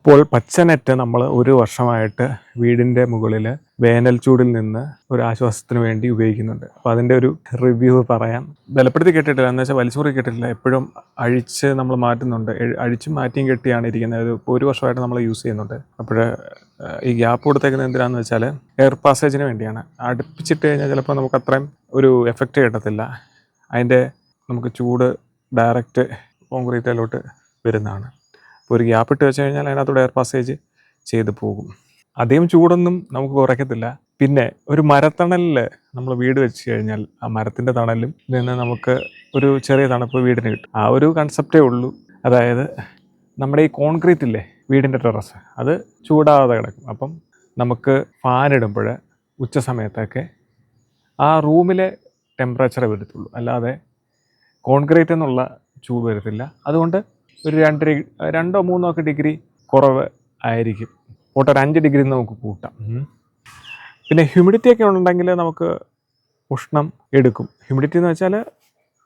ഇപ്പോൾ പച്ച നെറ്റ് നമ്മൾ ഒരു വർഷമായിട്ട് വീടിൻ്റെ മുകളിൽ വേനൽ ചൂടിൽ നിന്ന് ഒരു ആശ്വാസത്തിന് വേണ്ടി ഉപയോഗിക്കുന്നുണ്ട്. അപ്പോൾ അതിൻ്റെ ഒരു റിവ്യൂ പറയാം. ബലപ്പെടുത്തി കെട്ടിയിട്ടില്ല, എന്ന് വെച്ചാൽ വലിച്ചൂറി കെട്ടിയിട്ടില്ല, എപ്പോഴും അഴിച്ച് നമ്മൾ മാറ്റുന്നുണ്ട്. അഴിച്ചും മാറ്റിയും കെട്ടിയാണ് ഇരിക്കുന്നത്. ഇപ്പോൾ ഒരു വർഷമായിട്ട് നമ്മൾ യൂസ് ചെയ്യുന്നുണ്ട്. അപ്പോൾ ഈ ഗ്യാപ്പ് കൊടുത്തേക്കുന്നത് എന്തിനാണെന്ന് വെച്ചാൽ എയർ പാസേജിന് വേണ്ടിയാണ്. അടുപ്പിച്ചിട്ട് കഴിഞ്ഞാൽ ചിലപ്പോൾ നമുക്ക് അത്രയും ഒരു എഫക്റ്റ് കിട്ടത്തില്ല. അതിൻ്റെ നമുക്ക് ചൂട് ഡയറക്റ്റ് കോൺക്രീറ്റിലോട്ട് വരുന്നതാണ്. ഒരു ഗ്യാപ്പ് ഇട്ട് വെച്ച് കഴിഞ്ഞാൽ അതിനകത്തൂടെ എയർ പാസേജ് ചെയ്ത് പോകും. അധികം ചൂടൊന്നും നമുക്ക് കുറയ്ക്കത്തില്ല. പിന്നെ ഒരു മരത്തണലിൽ നമ്മൾ വീട് വെച്ച് കഴിഞ്ഞാൽ ആ മരത്തിൻ്റെ തണലും നിന്ന് നമുക്ക് ഒരു ചെറിയ തണുപ്പ് വീടിന് കിട്ടും. ആ ഒരു കൺസെപ്റ്റേ ഉള്ളൂ. അതായത് നമ്മുടെ ഈ കോൺക്രീറ്റ് ഇല്ലേ, വീടിൻ്റെ ടെറസ്, അത് ചൂടാവാതെ കിടക്കും. അപ്പം നമുക്ക് ഫാൻ ഇടുമ്പോൾ ഉച്ച സമയത്തൊക്കെ ആ റൂമിലെ ടെമ്പറേച്ചറേ വരത്തുള്ളൂ, അല്ലാതെ കോൺക്രീറ്റ് എന്നുള്ള ചൂട് വരത്തില്ല. അതുകൊണ്ട് ഒരു 2-3 ഡിഗ്രി കുറവ് ആയിരിക്കും. പോട്ടെ, 5 ഡിഗ്രി നമുക്ക് കൂട്ടാം. പിന്നെ ഹ്യൂമിഡിറ്റിയൊക്കെ ഉണ്ടെങ്കിൽ നമുക്ക് ഉഷ്ണം എടുക്കും. ഹ്യൂമിഡിറ്റി എന്ന് വെച്ചാൽ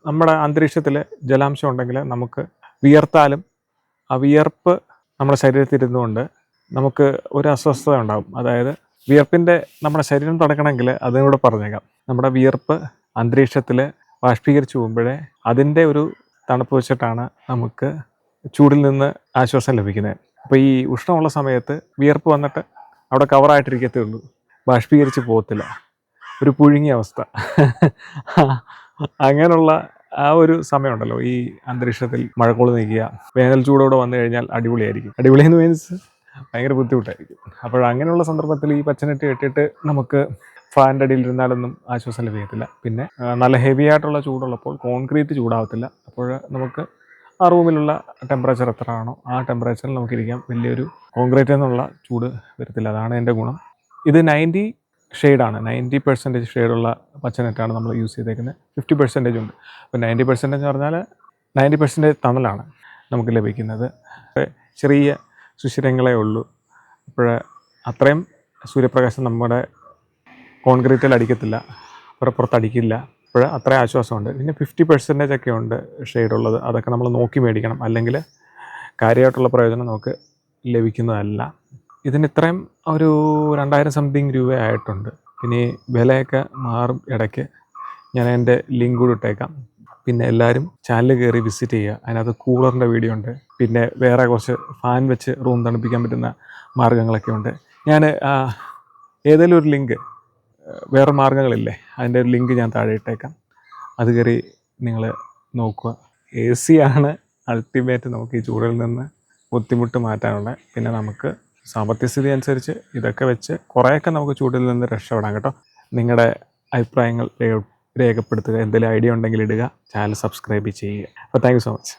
നമ്മുടെ അന്തരീക്ഷത്തിൽ ജലാംശം ഉണ്ടെങ്കിൽ നമുക്ക് വിയർത്താലും ആ വിയർപ്പ് നമ്മുടെ ശരീരത്തിൽ ഇരുന്നുകൊണ്ട് നമുക്ക് ഒരു അസ്വസ്ഥത ഉണ്ടാകും. അതായത് വിയർപ്പിൻ്റെ നമ്മുടെ ശരീരം തടക്കണമെങ്കിൽ അതിനൂടെ പറഞ്ഞേക്കാം. നമ്മുടെ വിയർപ്പ് അന്തരീക്ഷത്തിൽ ബാഷ്പീകരിച്ച് പോകുമ്പോഴേ അതിൻ്റെ ഒരു തണുപ്പ് വെച്ചിട്ടാണ് നമുക്ക് ചൂടിൽ നിന്ന് ആശ്വാസം ലഭിക്കുന്നത്. അപ്പോൾ ഈ ഉഷ്ണമുള്ള സമയത്ത് വിയർപ്പ് വന്നിട്ട് അവിടെ കവറായിട്ടിരിക്കത്തേ ഉള്ളൂ, ബാഷ്പീകരിച്ച് പോകത്തില്ല, ഒരു പുഴുങ്ങിയ അവസ്ഥ. അങ്ങനെയുള്ള ആ ഒരു സമയമുണ്ടല്ലോ ഈ അന്തരീക്ഷത്തിൽ മഴക്കോള് നീക്കുക, വേനൽ ചൂടോടെ വന്നു കഴിഞ്ഞാൽ അടിപൊളിയായിരിക്കും. അടിപൊളിയെന്ന് മീൻസ് ഭയങ്കര ബുദ്ധിമുട്ടായിരിക്കും. അപ്പോൾ അങ്ങനെയുള്ള സന്ദർഭത്തിൽ ഈ പച്ചനെറ്റ് കെട്ടിയിട്ട് നമുക്ക് ഫാനിൻ്റെ അടിയിൽ ഇരുന്നാലൊന്നും ആശ്വാസം ലഭിക്കത്തില്ല. പിന്നെ നല്ല ഹെവി ആയിട്ടുള്ള ചൂടുള്ളപ്പോൾ കോൺക്രീറ്റ് ചൂടാവത്തില്ല. അപ്പോൾ നമുക്ക് ആ റൂമിലുള്ള ടെമ്പറേച്ചർ എത്രയാണോ ആ ടെമ്പറേച്ചറിൽ നമുക്കിരിക്കാം. വലിയൊരു കോൺക്രീറ്റ് എന്നുള്ള ചൂട് വരത്തില്ല. അതാണ് എൻ്റെ ഗുണം. ഇത് 90 ഷെയ്ഡാണ്, 90% ഷെയ്ഡുള്ള പച്ചനെറ്റാണ് നമ്മൾ യൂസ് ചെയ്തേക്കുന്നത്. 50% ഉണ്ട്. അപ്പോൾ 90% എന്ന് പറഞ്ഞാൽ 90% തണലാണ് നമുക്ക് ലഭിക്കുന്നത്. ചെറിയ സുഷിരങ്ങളേ ഉള്ളൂ. അപ്പോൾ അത്രയും സൂര്യപ്രകാശം നമ്മുടെ കോൺക്രീറ്റിൽ അടിക്കത്തില്ല, പുറത്തടിക്കില്ല. അപ്പോൾ അത്രയും ആശ്വാസമുണ്ട്. പിന്നെ 50% ഒക്കെ ഉണ്ട് ഷെയ്ഡുള്ളത്. അതൊക്കെ നമ്മൾ നോക്കി മേടിക്കണം, അല്ലെങ്കിൽ കാര്യമായിട്ടുള്ള പ്രയോജനം നമുക്ക് ലഭിക്കുന്നതല്ല. ഇതിന് ഇത്രയും ഒരു 2000 സംതിങ് രൂപ ആയിട്ടുണ്ട്. പിന്നെ ഈ വിലയൊക്കെ മാറും ഇടയ്ക്ക്. ഞാൻ എൻ്റെ ലിങ്ക് കൂടി ഇട്ടേക്കാം. പിന്നെ എല്ലാവരും ചാനൽ കയറി വിസിറ്റ് ചെയ്യുക. അതിനകത്ത് കൂളറിൻ്റെ വീഡിയോ ഉണ്ട്. പിന്നെ വേറെ കുറച്ച് ഫാൻ വെച്ച് റൂം തണുപ്പിക്കാൻ പറ്റുന്ന മാർഗ്ഗങ്ങളൊക്കെ ഉണ്ട്. ഞാൻ ഏതെങ്കിലും ഒരു ലിങ്ക്, വേറെ മാർഗ്ഗങ്ങളില്ലേ, അതിൻ്റെ ഒരു ലിങ്ക് ഞാൻ താഴെ ഇട്ടേക്കാം. അത് കയറി നിങ്ങൾ നോക്കുക. AC ആണ് അൾട്ടിമേറ്റ് നമുക്ക് ഈ ചൂടിൽ നിന്ന് ബുദ്ധിമുട്ട് മാറ്റാനുള്ള. പിന്നെ നമുക്ക് സാമ്പത്തിക സ്ഥിതി അനുസരിച്ച് ഇതൊക്കെ വെച്ച് കുറേയൊക്കെ നമുക്ക് ചൂടിൽ നിന്ന് രക്ഷപ്പെടാം കേട്ടോ. നിങ്ങളുടെ അഭിപ്രായങ്ങൾ രേഖപ്പെടുത്തുക. എന്തെങ്കിലും ഐഡിയ ഉണ്ടെങ്കിൽ ഇടുക. ചാനൽ സബ്സ്ക്രൈബ് ചെയ്യുക. അപ്പോൾ താങ്ക് യു സോ മച്ച്.